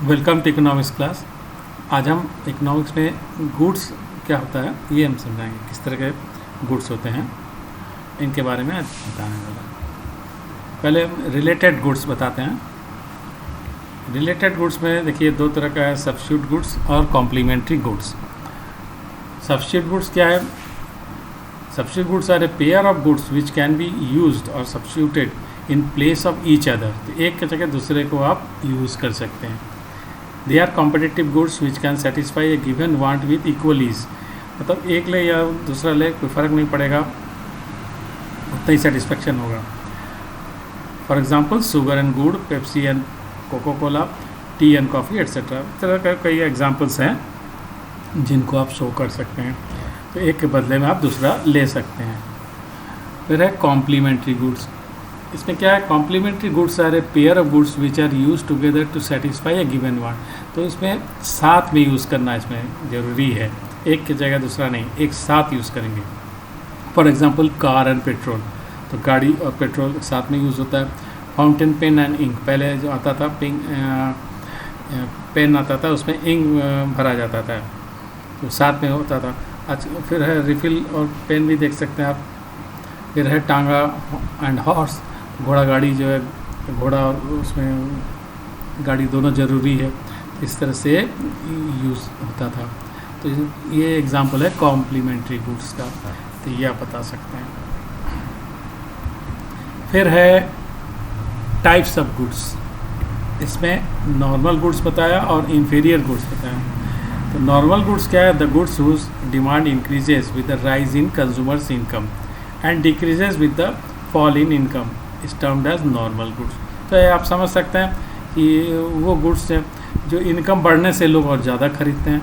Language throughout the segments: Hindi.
Welcome to economics class. आज हम इकोनॉमिक्स में गुड्स क्या होता है ये हम समझाएंगे, किस तरह के गुड्स होते हैं इनके बारे में आज बताने वाला। पहले रिलेटेड गुड्स बताते हैं। रिलेटेड गुड्स में देखिए दो तरह का है, सब्स्टिट्यूट गुड्स और कॉम्प्लीमेंट्री गुड्स। सब्स्टिट्यूट गुड्स क्या है? Substitute goods are a pair of goods which can be used or substituted in place of each other. तो एक की जगह दूसरे को आप यूज़ कर सकते हैं। They are competitive goods which can satisfy a given want with equal ease. मतलब एक ले या दूसरा ले कोई फ़र्क नहीं पड़ेगा, उतना ही सेटिस्फेक्शन होगा। फॉर एग्जांपल शुगर एंड गुड़, Pepsi and Coca Cola, tea and coffee etcetera. इस तरह का कई एग्जांपल्स हैं जिनको आप शो कर सकते हैं। तो एक के बदले में आप दूसरा ले सकते हैं। फिर है कॉम्प्लीमेंट्री गुड्स। इसमें क्या है? Complementary goods are a pair of goods which are use together to satisfy a given want. तो इसमें साथ में यूज़ करना इसमें ज़रूरी है, एक की जगह दूसरा नहीं, एक साथ यूज़ करेंगे। For example car and petrol, तो गाड़ी और पेट्रोल साथ में यूज़ होता है। फाउंटेन पेन एंड इंक, पहले जो आता था पेन आता था उसमें इंक भरा जाता था, तो साथ में होता था। आज फिर है रिफ़िल और पेन भी देख सकते हैं आप। फिर है टांगा एंड हॉर्स, घोड़ा गाड़ी जो है, घोड़ा और उसमें गाड़ी दोनों ज़रूरी है। इस तरह से यूज़ होता था। तो ये एग्जांपल है कॉम्प्लीमेंट्री गुड्स का, तो ये आप बता सकते हैं। फिर है टाइप्स ऑफ गुड्स। इसमें नॉर्मल गुड्स बताया और इन्फीरियर गुड्स बताया। तो नॉर्मल गुड्स क्या है? The goods whose demand increases with the rise in consumers income and decreases with the fall in income is termed as normal goods. तो ये आप समझ सकते हैं कि वो गुड्स हैं जो इनकम बढ़ने से लोग और ज़्यादा खरीदते हैं।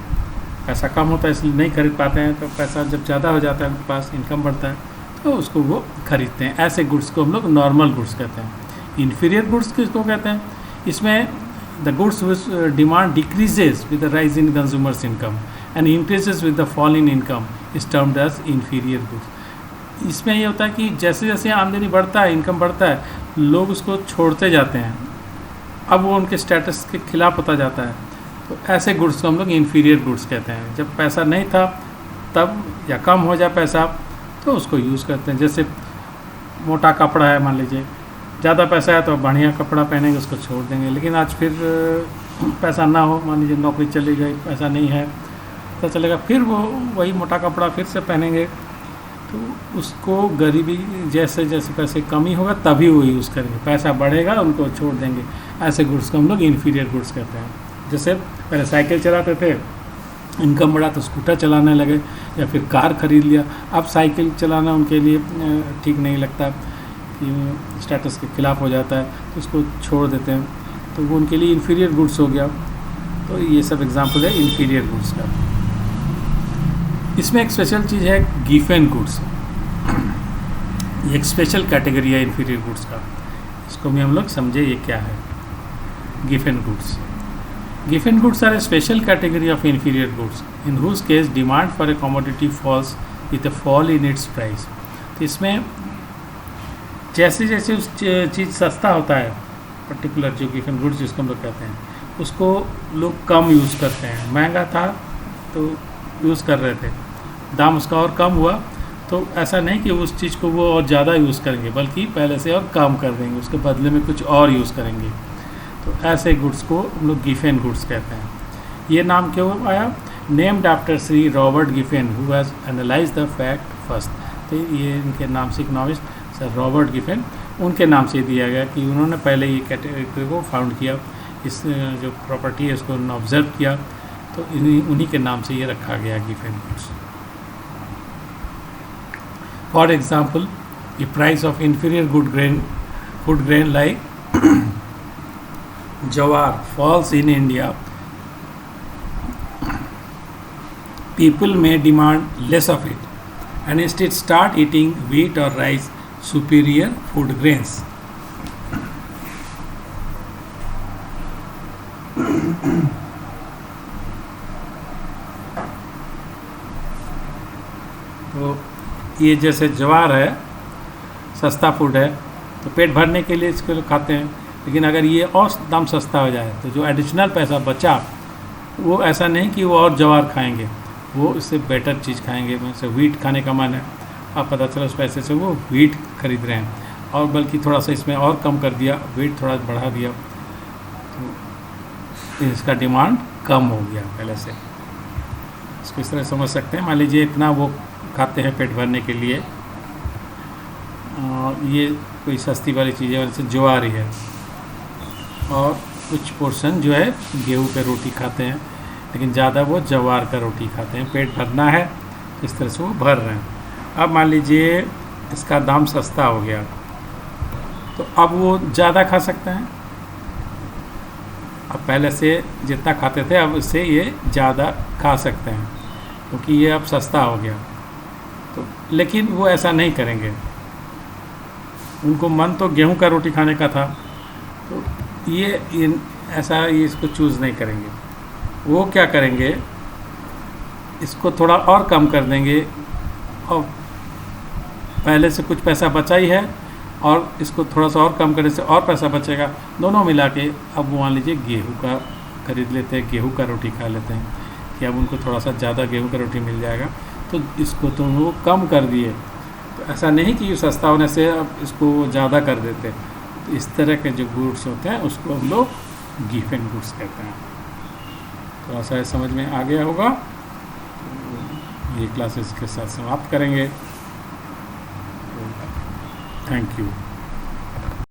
पैसा कम होता है इसलिए नहीं खरीद पाते हैं, तो पैसा जब ज़्यादा हो जाता है उनके पास, इनकम बढ़ता है, तो उसको वो खरीदते हैं। ऐसे गुड्स को हम लोग नॉर्मल गुड्स कहते हैं। इन्फीरियर गुड्स किसको कहते हैं? इसमें the goods which demand decreases with the rise in consumers income and increases with the fall in income is termed as inferior goods. इसमें ये होता है कि जैसे जैसे आमदनी बढ़ता है, इनकम बढ़ता है, लोग उसको छोड़ते जाते हैं, अब वो उनके स्टेटस के खिलाफ होता जाता है। तो ऐसे गुड्स को हम लोग इन्फीरियर गुड्स कहते हैं। जब पैसा नहीं था तब, या कम हो जाए पैसा, तो उसको यूज़ करते हैं। जैसे मोटा कपड़ा है, मान लीजिए ज़्यादा पैसा है तो बढ़िया कपड़ा पहनेंगे, उसको छोड़ देंगे। लेकिन आज फिर पैसा ना हो, मान लीजिए नौकरी चली गई, पैसा नहीं है, तो चलेगा, फिर वो वही मोटा कपड़ा फिर से पहनेंगे। तो उसको गरीबी जैसे जैसे पैसे कमी होगा तभी वो यूज़ करेंगे, पैसा बढ़ेगा उनको छोड़ देंगे। ऐसे गुड्स को हम लोग इन्फीरियर गुड्स कहते हैं। जैसे पहले साइकिल चलाते थे, इनकम बढ़ा तो स्कूटर चलाने लगे या फिर कार खरीद लिया। अब साइकिल चलाना उनके लिए ठीक नहीं लगता, कि स्टेटस के खिलाफ हो जाता है, तो उसको छोड़ देते हैं। तो वो उनके लिए इन्फीरियर गुड्स हो गया। तो ये सब एग्जांपल है इन्फीरियर गुड्स का। इसमें एक स्पेशल चीज़ है गिफन गुड्स। ये एक स्पेशल कैटेगरी है इन्फीरियर गुड्स का। इसको भी हम लोग समझे ये क्या है। Giffen goods, Giffen goods are a special category of inferior goods in whose case demand for a commodity falls with a fall in its price. तो इसमें जैसे जैसे उस चीज़ सस्ता होता है, पर्टिकुलर जो गिफन गुड्स जिसको हम लोग कहते हैं, उसको लोग कम यूज़ करते हैं। महंगा था तो यूज़ कर रहे थे, दाम उसका और कम हुआ तो ऐसा नहीं कि उस चीज़ को वो और ज़्यादा यूज़ करेंगे, बल्कि पहले से और कम कर देंगे, उसके बदले में कुछ और यूज़ करेंगे। तो ऐसे गुड्स को हम लोग गिफन गुड्स कहते हैं। ये नाम क्यों आया? Named after Shri Robert Giffen who has analyse the fact first. तो ये इनके नाम से इकोनॉमिस्ट सर रॉबर्ट गिफन, उनके नाम से दिया गया कि उन्होंने पहले ये कैटेगरी को फाउंड किया, इस जो प्रॉपर्टी है उसको उन्होंने ऑब्जर्व किया, तो उन्हीं के नाम से ये रखा गया Giffen goods. For example, the price of inferior food grain like jowar falls in India, people may demand less of it and instead start eating wheat or rice, superior food grains. तो ये जैसे ज्वार है, सस्ता फूड है, तो पेट भरने के लिए इसको खाते हैं। लेकिन अगर ये और दाम सस्ता हो जाए तो जो एडिशनल पैसा बचा वो ऐसा नहीं कि वो और ज्वार खाएंगे, वो इससे बेटर चीज़ खाएंगे। जैसे व्हीट खाने का मन है, अब पता चला उस पैसे से वो व्हीट खरीद रहे हैं, और बल्कि थोड़ा सा इसमें और कम कर दिया, वेट थोड़ा बढ़ा दिया, तो इसका डिमांड कम हो गया पहले से। इसको इस तरह समझ सकते हैं। मान लीजिए इतना वो खाते हैं पेट भरने के लिए, ये कोई सस्ती वाली चीज़ें जैसे ज्वार है, और कुछ पोर्शन जो है गेहूं पे रोटी खाते हैं, लेकिन ज़्यादा वो ज्वार का रोटी खाते हैं। पेट भरना है इस तरह से वो भर रहे हैं। अब मान लीजिए इसका दाम सस्ता हो गया, तो अब वो ज़्यादा खा सकते हैं। अब पहले से जितना खाते थे अब इससे ये ज़्यादा खा सकते हैं, क्योंकि ये अब सस्ता हो गया। तो लेकिन वो ऐसा नहीं करेंगे, उनको मन तो गेहूं का रोटी खाने का था, तो ये ऐसा ये इसको चूज़ नहीं करेंगे। वो क्या करेंगे, इसको थोड़ा और कम कर देंगे, और पहले से कुछ पैसा बचा ही है और इसको थोड़ा सा और कम करने से और पैसा बचेगा, दोनों मिला के अब वो मान लीजिए गेहूं का खरीद लेते हैं, गेहूं का रोटी खा लेते हैं कि अब उनको थोड़ा सा ज़्यादा गेहूं का रोटी मिल जाएगा, तो इसको तो वो कम कर दिए। तो ऐसा नहीं कि सस्ता होने से अब इसको ज़्यादा कर देते। तो इस तरह के जो गुड्स होते हैं उसको हम लोग गिवन गुड्स कहते हैं। थोड़ा सा समझ में आ गया होगा। तो ये क्लासेस के साथ समाप्त करेंगे। Thank you.